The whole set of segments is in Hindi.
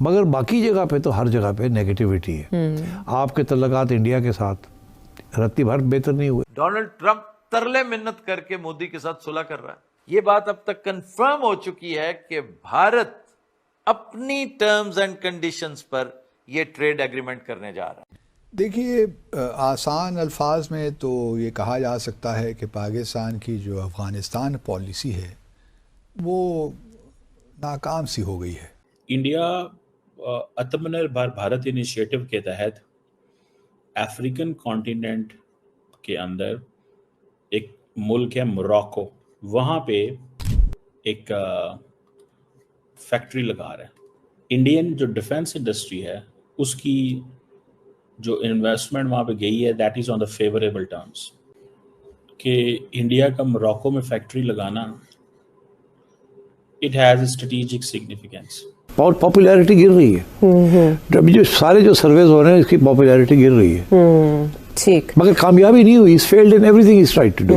मगर बाकी जगह पे तो हर जगह पे नेगेटिविटी है। आपके तल्लुकात इंडिया के साथ रत्ती भर बेहतर नहीं हुए। डोनाल्ड ट्रंप तरले मिन्नत करके मोदी के साथ सुलह कर रहा है। ये बात अब तक कंफर्म हो चुकी है कि भारत अपनी टर्म्स एंड कंडीशंस पर ये ट्रेड एग्रीमेंट करने जा रहा है। देखिए, आसान अल्फाज में तो ये कहा जा सकता है कि पाकिस्तान की जो अफ़गानिस्तान पॉलिसी है वो नाकाम सी हो गई है। इंडिया आत्मनिर्भर भारत इनिशिएटिव के तहत अफ्रीकन कॉन्टिनेंट के अंदर एक मुल्क है मोरक्को, वहाँ पे एक फैक्ट्री लगा रहा है। इंडियन जो डिफेंस इंडस्ट्री है उसकी जो इन्वेस्टमेंट वहाँ पे गई है that is on the favourable terms. कि इंडिया का मोरक्को में फैक्ट्री लगाना इट हैज़ स्ट्रेटेजिक सिग्निफिकेंस। और पॉपुलैरिटी गिर रही है। अभी जो सारे जो सर्वेज हो रहे हैं इसकी पॉपुलैरिटी गिर रही है। ठीक, मगर कामयाबी नहीं हुई। Is failed in everything is tried to do.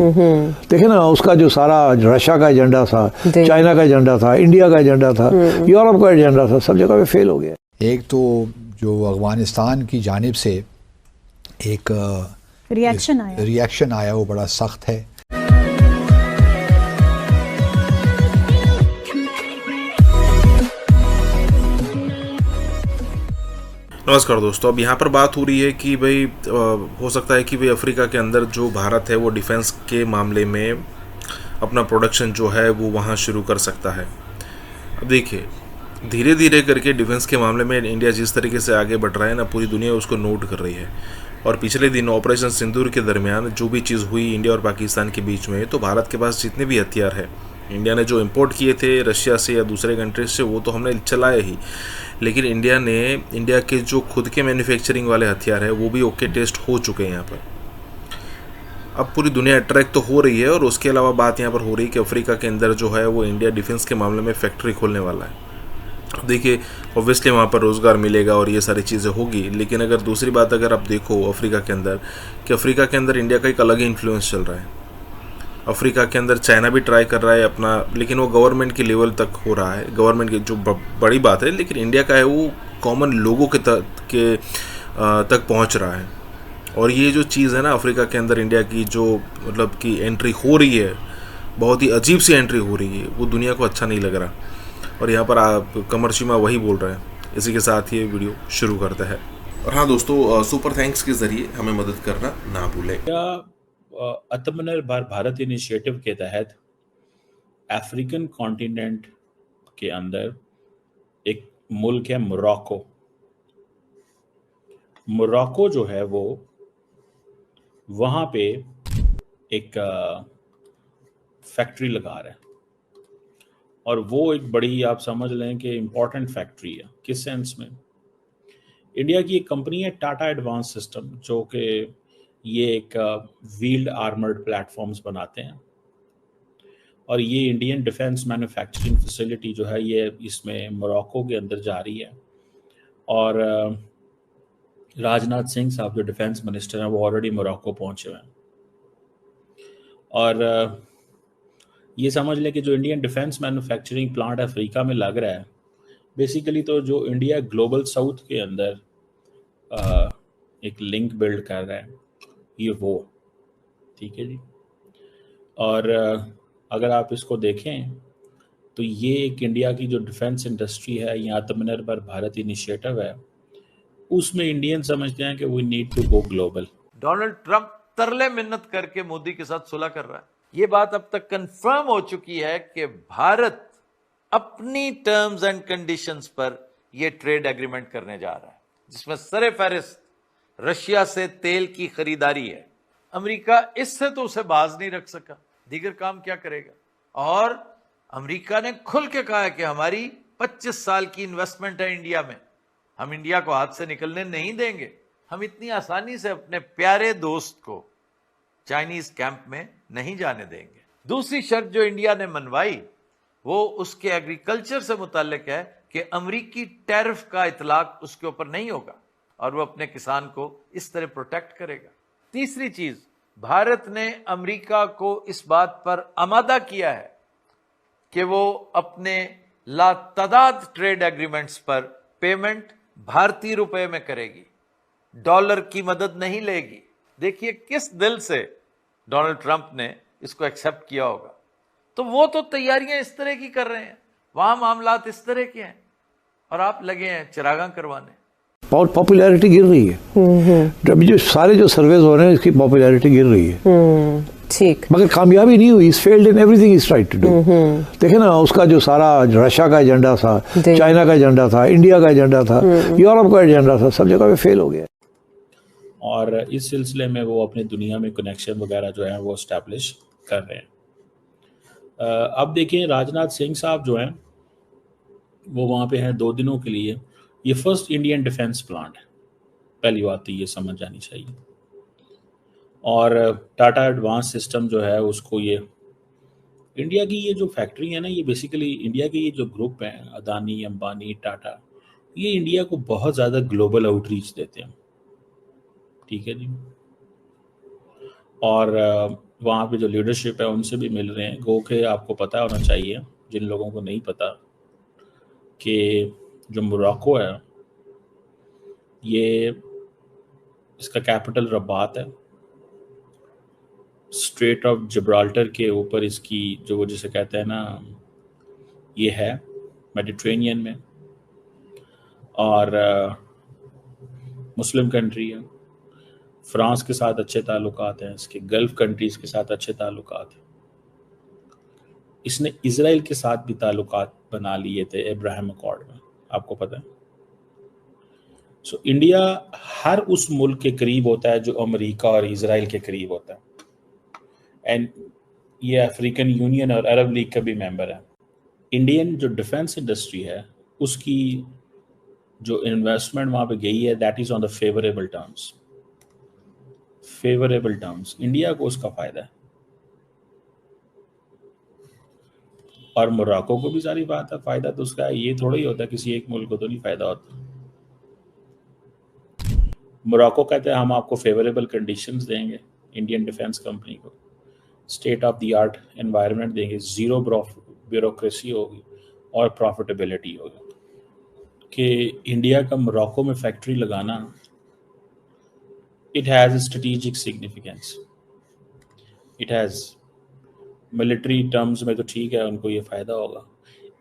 देखे ना, उसका जो सारा रशिया का एजेंडा था, चाइना का एजेंडा था, इंडिया का एजेंडा था, यूरोप का एजेंडा था, सब जगह पे फेल हो गया। एक तो जो अफगानिस्तान की जानिब से एक रिएक्शन आया वो बड़ा सख्त है। नमस्कार दोस्तों, अब यहाँ पर बात हो रही है कि भाई हो सकता है कि भाई अफ्रीका के अंदर जो भारत है वो डिफेंस के मामले में अपना प्रोडक्शन जो है वो वहाँ शुरू कर सकता है। अब देखिए, धीरे धीरे करके डिफेंस के मामले में इंडिया जिस तरीके से आगे बढ़ रहा है ना, पूरी दुनिया उसको नोट कर रही है। और पिछले दिन ऑपरेशन सिंदूर के दरमियान जो भी चीज़ हुई इंडिया और पाकिस्तान के बीच में, तो भारत के पास जितने भी हथियार है, इंडिया ने जो इंपोर्ट किए थे रशिया से या दूसरे कंट्रीज से, वो तो हमने चलाए ही, लेकिन इंडिया के जो खुद के मैन्युफैक्चरिंग वाले हथियार है वो भी ओके टेस्ट हो चुके हैं यहाँ पर। अब पूरी दुनिया अट्रैक्ट तो हो रही है। और उसके अलावा बात यहाँ पर हो रही है कि अफ्रीका के अंदर जो है वो इंडिया डिफेंस के मामले में फैक्ट्री खोलने वाला है। देखिए, ऑब्वियसली वहाँ पर रोज़गार मिलेगा और ये सारी चीज़ें होगी। लेकिन अगर दूसरी बात अगर आप देखो अफ्रीका के अंदर, कि अफ्रीका के अंदर इंडिया का एक अलग ही इन्फ्लुएंस चल रहा है। अफ्रीका के अंदर चाइना भी ट्राई कर रहा है अपना, लेकिन वो गवर्नमेंट के लेवल तक हो रहा है, गवर्नमेंट की जो बड़ी बात है। लेकिन इंडिया का है वो कॉमन लोगों के तक पहुंच रहा है। और ये जो चीज़ है ना अफ्रीका के अंदर इंडिया की जो मतलब कि एंट्री हो रही है, बहुत ही अजीब सी एंट्री हो रही है, वो दुनिया को अच्छा नहीं लग रहा। और यहाँ पर आप कमर शीमा वही बोल रहे हैं। इसी के साथ ये वीडियो शुरू करता है। और हाँ दोस्तों, सुपर थैंक्स के ज़रिए हमें मदद करना ना भूलें। आत्मनिर्भर भारत इनिशिएटिव के तहत अफ्रीकन कॉन्टिनेंट के अंदर एक मुल्क है मोरक्को। मोरक्को जो है वो वहाँ पे एक फैक्ट्री लगा रहा है। और वो एक बड़ी, आप समझ लें कि इम्पोर्टेंट फैक्ट्री है। किस सेंस में? इंडिया की एक कंपनी है टाटा एडवांस सिस्टम, जो कि ये एक व्हील्ड आर्मर्ड प्लेटफॉर्म्स बनाते हैं। और ये इंडियन डिफेंस मैन्युफैक्चरिंग फैसिलिटी जो है ये इसमें मोरक्को के अंदर जा रही है। और राजनाथ सिंह साहब जो डिफेंस मिनिस्टर हैं वो ऑलरेडी मोरक्को पहुंचे हुए हैं। और ये समझ लें कि जो Indian defence manufacturing plant Africa में लग रहा है, बेसिकली तो जो इंडिया ग्लोबल साउथ के अंदर एक लिंक बिल्ड कर रहा है, ये वो ठीक है जी। और अगर आप इसको देखें तो ये एक इंडिया की जो डिफेंस इंडस्ट्री है या आत्मनिर्भर भारत इनिशिएटिव है, उसमें इंडियन समझते हैं कि we need to go global. Donald Trump तरले मिन्नत करके मोदी के साथ सुलह कर रहा है। ये बात अब तक कंफर्म हो चुकी है कि भारत अपनी टर्म्स एंड कंडीशंस पर यह ट्रेड एग्रीमेंट करने जा रहा है, जिसमें सरे फहरिस्त रशिया से तेल की खरीदारी है। अमेरिका इससे तो उसे बाज नहीं रख सका, दीगर काम क्या करेगा। और अमेरिका ने खुल के कहा है कि हमारी 25 साल की इन्वेस्टमेंट है इंडिया में, हम इंडिया को हाथ से निकलने नहीं देंगे। हम इतनी आसानी से अपने प्यारे दोस्त को चाइनीज कैंप में नहीं जाने देंगे। दूसरी शर्त जो इंडिया ने मनवाई वो उसके एग्रीकल्चर से मुताल्लिक है कि अमेरिकी टैरिफ का इतलाक उसके ऊपर नहीं होगा और वो अपने किसान को इस तरह प्रोटेक्ट करेगा। तीसरी चीज, भारत ने अमेरिका को इस बात पर आमादा किया है कि वो अपने लातादाद ट्रेड एग्रीमेंट्स पर पेमेंट भारतीय रुपए में करेगी, डॉलर की मदद नहीं लेगी। देखिए किस दिल से डोनाल्ड ट्रंप ने इसको एक्सेप्ट किया होगा। तो वो तो तैयारियां इस तरह की कर रहे हैं, वहां मामलात इस तरह के हैं, और आप लगे हैं चिरागां करवाने। पॉपुलैरिटी गिर रही है। अभी जो सारे जो सर्वेज हो रहे हैं, इसकी पॉपुलैरिटी गिर रही है। ठीक। मगर कामयाबी नहीं हुई। Is failed in everything is tried to do. देखे ना, उसका जो सारा रशिया का एजेंडा था, चाइना का एजेंडा था, इंडिया का एजेंडा था, यूरोप का एजेंडा था, सब जगह पे फेल हो गया। और इस सिलसिले में वो अपनी दुनिया में कनेक्शन वगैरह जो है वो इस्टेब्लिश कर रहे हैं। अब देखिए राजनाथ सिंह साहब जो हैं वो वहाँ पे हैं 2 दिनों के लिए। ये फर्स्ट इंडियन डिफेंस प्लांट है, पहली बात तो ये समझ जानी चाहिए। और टाटा एडवांस सिस्टम जो है उसको, ये इंडिया की ये जो फैक्ट्री है ना, ये बेसिकली इंडिया के ये जो ग्रुप हैं, अदानी, अंबानी, टाटा, ये इंडिया को बहुत ज़्यादा ग्लोबल आउटरीच देते हैं। ठीक है जी। और वहाँ पे जो लीडरशिप है उनसे भी मिल रहे हैं। गो के आपको पता होना चाहिए, जिन लोगों को नहीं पता, कि जो मोरक्को है ये, इसका कैपिटल रबात है। स्ट्रेट ऑफ जिब्राल्टर के ऊपर इसकी जो, वो जिसे कहते हैं ना, ये है मेडिटेरेनियन में, और मुस्लिम कंट्री है। फ्रांस के साथ अच्छे ताल्लुकात हैं इसके, गल्फ कंट्रीज़ के साथ अच्छे ताल्लुकात हैं। इसने इजराइल के साथ भी ताल्लुकात बना लिए थे अब्राहम अकॉर्ड में, आपको पता है। सो इंडिया हर उस मुल्क के करीब होता है जो अमेरिका और इजराइल के करीब होता है। एंड ये अफ्रीकन यूनियन और अरब लीग का भी मेंबर है। इंडियन जो डिफेंस इंडस्ट्री है उसकी जो इन्वेस्टमेंट वहाँ पे गई है, that is on the favourable terms. Favourable terms, India को उसका फ़ायदा है। और मोरक्को को भी सारी बात है, फ़ायदा तो उसका है। ये थोड़ा ही होता है, किसी एक मुल्क को तो नहीं फ़ायदा होता। मोरक्को कहते हैं हम आपको फेवरेबल कंडीशंस देंगे इंडियन डिफेंस कंपनी को, state of the art environment देंगे, ज़ीरो ब्यूरोक्रेसी होगी और प्रॉफिटेबिलिटी होगी। कि इंडिया का मोरक्को में फैक्ट्री लगाना, it has strategic significance. It has military terms में तो ठीक है, उनको ये फ़ायदा होगा।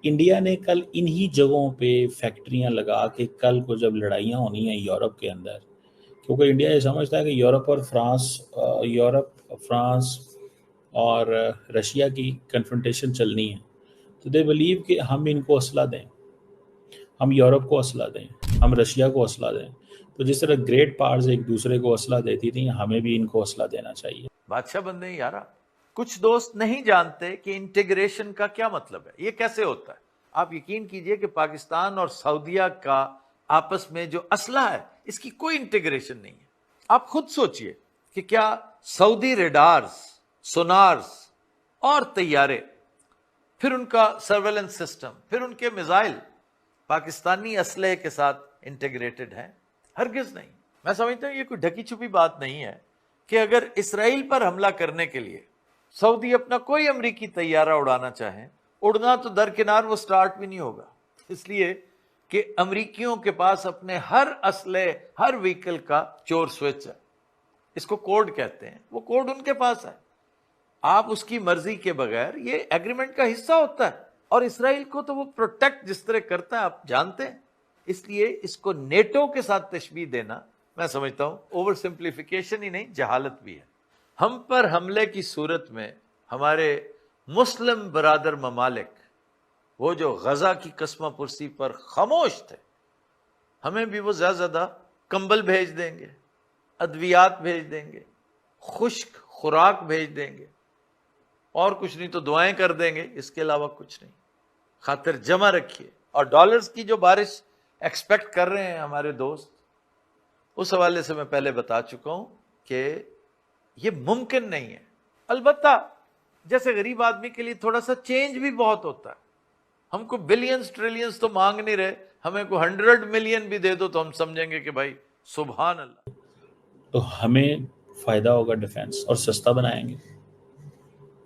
इंडिया ने कल इन्हीं जगहों पे फैक्ट्रियां लगा के, कल को जब लड़ाइयाँ होनी हैं यूरोप के अंदर, क्योंकि इंडिया ये समझता है कि यूरोप फ्रांस और रशिया की कन्फ्रंटेशन चलनी है, तो दे बिलीव कि हम इनको असला दें, हम यूरोप को असला दें, हम रशिया को असला दें। तो जिस तरह ग्रेट पावर्स एक दूसरे को असला देती थी, हमें भी इनको असला देना चाहिए। बादशाह बन नहीं यारा। कुछ दोस्त नहीं जानते कि इंटीग्रेशन का क्या मतलब है, ये कैसे होता है। आप यकीन कीजिए कि पाकिस्तान और सऊदीया का आपस में जो असला है, इसकी कोई इंटीग्रेशन नहीं है। आप खुद सोचिए कि क्या सऊदी रेडार्स, सोनार्स और तैयारे, फिर उनका सर्वेलेंस सिस्टम, फिर उनके मिसाइल पाकिस्तानी असलहे के साथ इंटीग्रेटेड हैं? हरगिज नहीं। मैं समझता हूं ये कोई ढकी छुपी बात नहीं है कि अगर इसराइल पर हमला करने के लिए सऊदी अपना कोई अमरीकी तैयारा उड़ाना चाहे, उड़ना तो दरकिनार वो स्टार्ट भी नहीं होगा, इसलिए कि अमरीकियों के पास अपने हर असले, हर व्हीकल का चोर स्विच है। इसको कोड कहते हैं, वो कोड उनके पास है। आप उसकी मर्जी के बगैर, ये एग्रीमेंट का हिस्सा होता है। और इसराइल को तो वो प्रोटेक्ट जिस तरह करता है आप जानते हैं, इसलिए इसको नेटो के साथ तशबीह देना, मैं समझता हूं ओवर सिंप्लीफिकेशन ही नहीं, जहालत भी है। हम पर हमले की सूरत में हमारे मुस्लिम बरादर ममालिक, वो जो गजा की कस्मा पुरसी पर खामोश थे, हमें भी वो ज्यादा कंबल भेज देंगे, अद्वियात भेज देंगे, खुश्क खुराक भेज देंगे, और कुछ नहीं तो दुआएं कर देंगे, इसके अलावा कुछ नहीं। खातिर जमा रखिए। और डॉलर्स की जो बारिश एक्सपेक्ट कर रहे हैं हमारे दोस्त, उस हवाले से मैं पहले बता चुका हूं कि ये मुमकिन नहीं है। अलबत्ता जैसे गरीब आदमी के लिए थोड़ा सा चेंज भी बहुत होता है। हमको बिलियंस ट्रिलियंस तो मांग नहीं रहे, हमें को 100 मिलियन भी दे दो तो हम समझेंगे कि भाई सुभान अल्लाह। तो हमें फ़ायदा होगा डिफेंस, और सस्ता बनाएंगे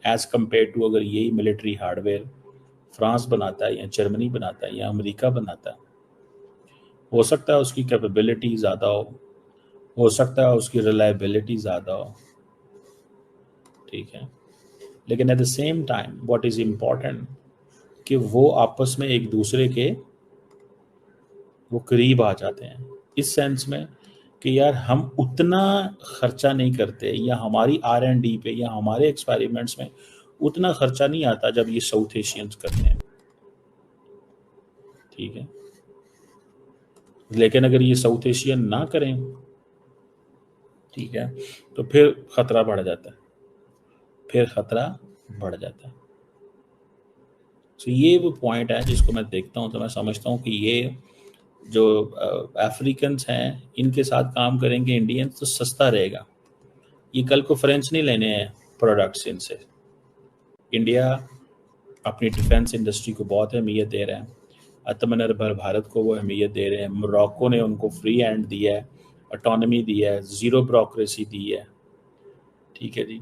एज़ कम्पेयर टू अगर यही मिलिट्री हार्डवेयर फ्रांस बनाता है या जर्मनी बनाता है या अमेरिका बनाता है। हो सकता है उसकी कैपेबिलिटी ज़्यादा हो सकता है उसकी रिलायबिलिटी ज़्यादा हो, ठीक है, लेकिन at the same time what is important कि वो आपस में एक दूसरे के वो करीब आ जाते हैं, इस सेंस में कि यार हम उतना खर्चा नहीं करते, या हमारी R&D पे या हमारे एक्सपेरिमेंट्स में उतना खर्चा नहीं आता जब ये साउथ एशियंस करते हैं, ठीक है। लेकिन अगर ये साउथ एशियन ना करें, ठीक है, तो फिर खतरा बढ़ जाता है, फिर खतरा बढ़ जाता है। तो ये वो पॉइंट है जिसको मैं देखता हूँ, तो मैं समझता हूँ कि ये जो अफ्रीकन्स हैं इनके साथ काम करेंगे इंडियंस तो सस्ता रहेगा। ये कल को फ्रेंच नहीं लेने हैं प्रोडक्ट्स इनसे। इंडिया अपनी डिफेंस इंडस्ट्री को बहुत अहमियत दे रहा है, आत्मनिर्भर भारत को वो अहमियत दे रहे हैं। मोरक्को ने उनको फ्री हैंड दिया है, ऑटोनॉमी दी है, ज़ीरो ब्यूरोक्रेसी दी है, ठीक है जी।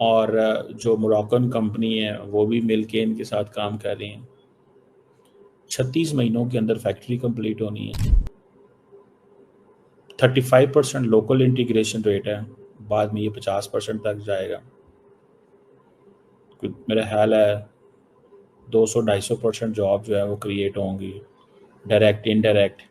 और जो मोरक्कन कंपनी है वो भी मिल के इनके साथ काम कर रही हैं। 36 महीनों के अंदर फैक्ट्री कंप्लीट होनी है। 35% लोकल इंटीग्रेशन रेट है, बाद में ये 50% तक जाएगा। मेरा ख्याल है 200-250% जॉब जो है वो क्रिएट होंगी, डायरेक्ट इनडायरेक्ट,